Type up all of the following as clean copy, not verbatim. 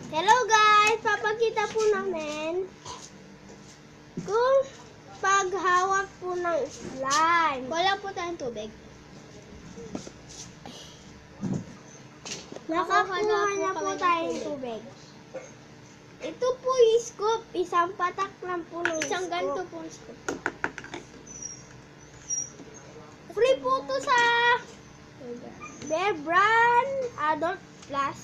Hello guys! Papakita po namin kung paghawak po ng slime. Wala po tayong tubig. Nakakuha na po tayong tubig. Ito po yung scoop. Isang patak lang po ng Isang scoop. ganito po ang scoop. Free po to sa Bear Brand Adult Plus.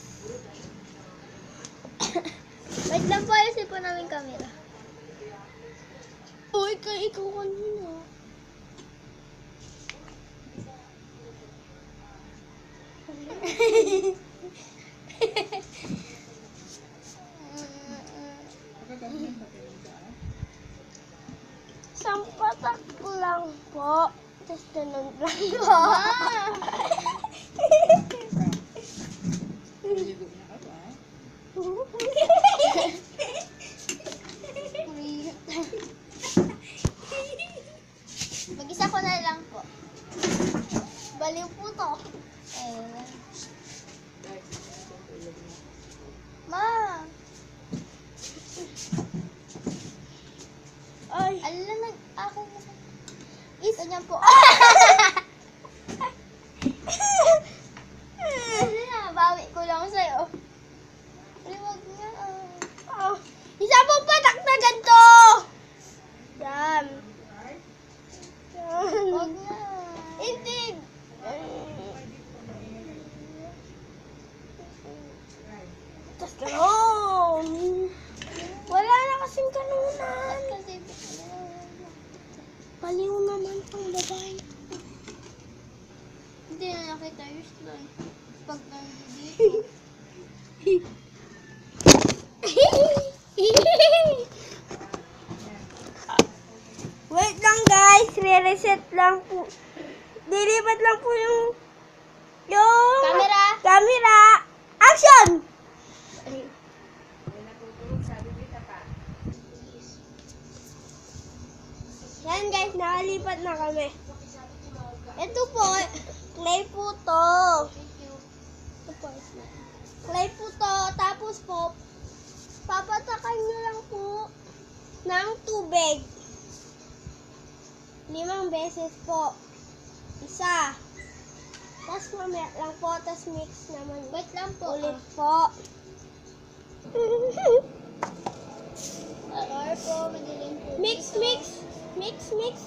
Wait lang po, ayusin po namin camera. Uy, ikaw kanina. Isang patak lang po. Tapos ganun lang po. Mag-isa ko na lang po. Baliw po to. Ma! Ay. Ala, nag-akin na. Ganyan po. Ano na, bawi ko lang sa'yo. Liwag nga. Oh. Isa po patak na ganito. Yan. Yan. Huwag na. Hindi. Tapos ganun. Wala na kasing kanunan. Kasi, Baliw naman pang babae. hindi na nakita yung slime. Pag nandito. Wait lang guys, re-reset lang po. Dilipat lang po yung camera. Action! Yan guys, nakalipat na kami. Ito po, clay po to. Ito po, clay po to. Tapos po, papatakan nyo lang po ng tubig. 5 beses po. Isa. Tapos mamaya lang po. Tapos mix naman. Wait lang po. Ulit po. Or po, madilim po. Mix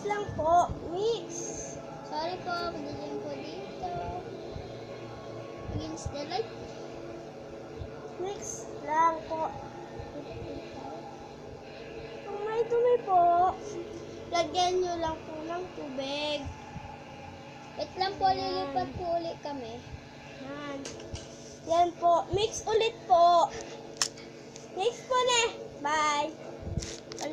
lang po. Mix. Sorry po, madilim po dito. Against the light. Mix lang po. Kung may dumi po, lagyan nyo lang po ng tubig. Wait lang po, lilipat po ulit kami. Yan. Yan po. Mix ulit po. Mix po na. Bye.